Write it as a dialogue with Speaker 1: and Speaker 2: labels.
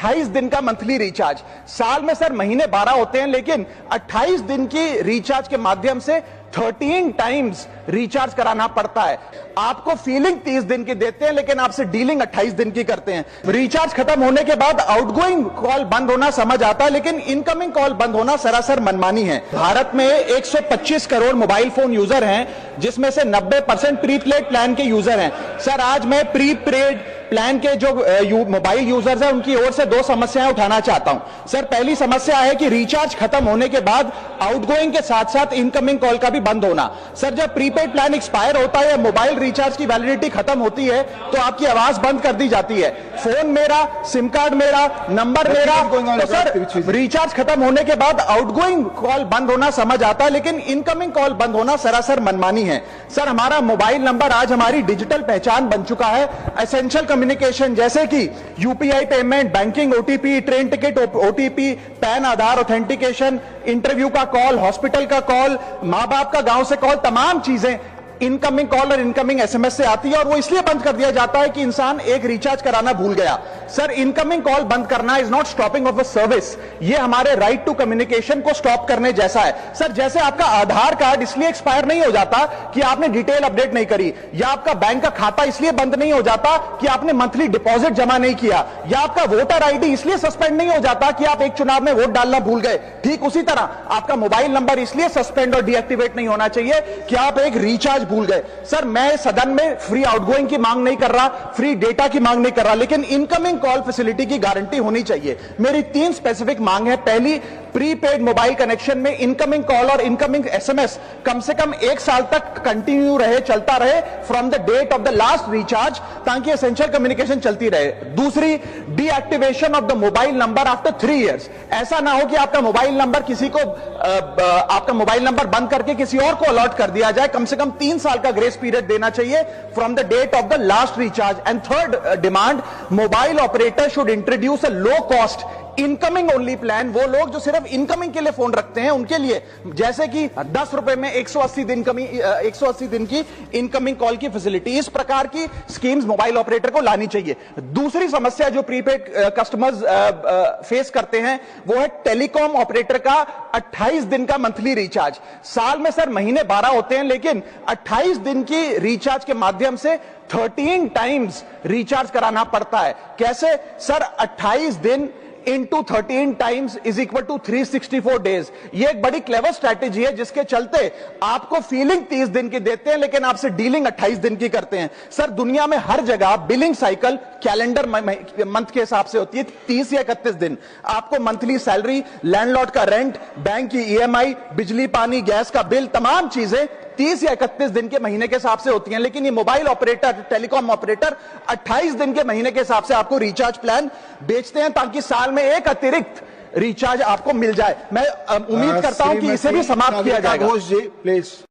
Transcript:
Speaker 1: 28 दिन का monthly recharge. साल में सर महीने 12 होते हैं, लेकिन 28 दिन की रिचार्ज के माध्यम से 13 टाइम्स रिचार्ज कराना पड़ता है। आपको फीलिंग 30 दिन की देते हैं, लेकिन आपसे डीलिंग 28 दिन की करते हैं। रिचार्ज खत्म होने के बाद आउटगोइंग कॉल बंद होना समझ आता है, लेकिन इनकमिंग कॉल बंद होना सरासर मनमानी है। भारत में 125 करोड़ मोबाइल फोन यूजर हैं, जिसमें से 90% प्रीपेड प्लान के यूजर हैं। सर आज मैं प्रीपेड प्लान के जो मोबाइल यूजर्स हैं उनकी ओर से दो समस्याएं उठाना चाहता हूं। सर पहली समस्या है कि रिचार्ज खत्म होने के बाद आउटगोइंग के साथ साथ इनकमिंग कॉल का भी बंद होना। सर जब प्रीपेड प्लान एक्सपायर होता है या मोबाइल रिचार्ज की वैलिडिटी खत्म होती है तो आपकी आवाज बंद कर दी जाती है। फोन मेरा, सिम कार्ड मेरा, नंबर मेरा, तो सर रिचार्ज खत्म होने के बाद आउटगोइंग कॉल बंद होना समझ आता है, लेकिन इनकमिंग कॉल बंद होना सरासर मनमानी है। सर हमारा मोबाइल नंबर आज हमारी डिजिटल पहचान बन चुका है। एसेंशियल कम्युनिकेशन जैसे कि UPI payment, banking, OTP, train ticket OTP, PAN Aadhaar authentication, interview का कॉल, हॉस्पिटल का कॉल, मां बाप का गांव से कॉल, तमाम चीजें इनकमिंग कॉल और इनकमिंग एसएमएस से आती है, और वो इसलिए बंद कर दिया जाता है कि इंसान एक रिचार्ज कराना भूल गया। सर इनकमिंग कॉल बंद करना is not stopping of a service, ये हमारे राइट टू कम्युनिकेशन को स्टॉप करने जैसा है। सर जैसे आपका आधार कार्ड इसलिए एक्सपायर नहीं हो जाता कि आपने डिटेल अपडेट नहीं करी, या आपका बैंक का खाता इसलिए बंद नहीं हो जाता कि आपने मंथली डिपॉजिट जमा नहीं किया, या आपका वोटर आईडी इसलिए सस्पेंड नहीं हो जाता कि आप एक चुनाव में वोट डालना भूल गए, ठीक उसी तरह आपका मोबाइल नंबर इसलिए सस्पेंड और डीएक्टिवेट नहीं होना चाहिए कि आप एक रिचार्ज भूल गए। सर मैं सदन में फ्री आउटगोइंग की मांग नहीं कर रहा, फ्री डेटा की मांग नहीं कर रहा, लेकिन इनकमिंग कॉल फैसिलिटी की गारंटी होनी चाहिए। मेरी 3 स्पेसिफिक मांग है। पहली, प्रीपेड मोबाइल कनेक्शन में इनकमिंग कॉल और इनकमिंग एसएमएस कम से कम 1 साल तक कंटिन्यू रहे, चलता रहे from the date of the last recharge, ताकि एसेंशियल कम्युनिकेशन चलती रहे। दूसरी, deactivation of the mobile number after 3 years. ऐसा ना हो कि आपका मोबाइल नंबर किसी को आपका मोबाइल नंबर बंद करके किसी और को अलॉट कर दिया जाए। कम से कम 3 साल का ग्रेस पीरियड देना चाहिए from the date of the last recharge. And third demand, mobile operator should introduce a low cost incoming only plan. वो लोग जो सिर्फ इनकमिंग के लिए फोन रखते हैं उनके लिए, जैसे कि 10 रुपए में 180 दिन की इनकमिंग कॉल की फैसिलिटी, इस प्रकार की स्कीम्स मोबाइल ऑपरेटर को लानी चाहिए। दूसरी समस्या जो प्रीपेड कस्टमर्स फेस करते हैं वो है टेलीकॉम ऑपरेटर का 28 दिन का मंथली रिचार्ज। साल में सर महीने 12 होते हैं, लेकिन 28 दिन की रिचार्ज के माध्यम से 13 टाइम्स रिचार्ज कराना पड़ता है। कैसे सर? 28 दिन into 13 times is equal to 364 days. ये एक बड़ी क्लेवर स्ट्रैटेजी है, जिसके चलते आपको फीलिंग 30 दिन की देते हैं, लेकिन आपसे डीलिंग 28 दिन की करते हैं। सर दुनिया में हर जगह बिलिंग साइकिल कैलेंडर मंथ के हिसाब से होती है, 30 या 31 दिन। आपको मंथली सैलरी, लैंडलॉर्ड का रेंट, बैंक की ईएमआई, बिजली पानी गैस का बिल, तमाम चीजें 30 या 31 दिन के महीने के हिसाब से होती हैं। लेकिन ये मोबाइल ऑपरेटर, टेलीकॉम ऑपरेटर 28 दिन के महीने के हिसाब से आपको रिचार्ज प्लान बेचते हैं, ताकि साल में एक अतिरिक्त रिचार्ज आपको मिल जाए। मैं उम्मीद करता हूं कि इसे भी समाप्त किया जाएगा।
Speaker 2: घोष जी प्लीज।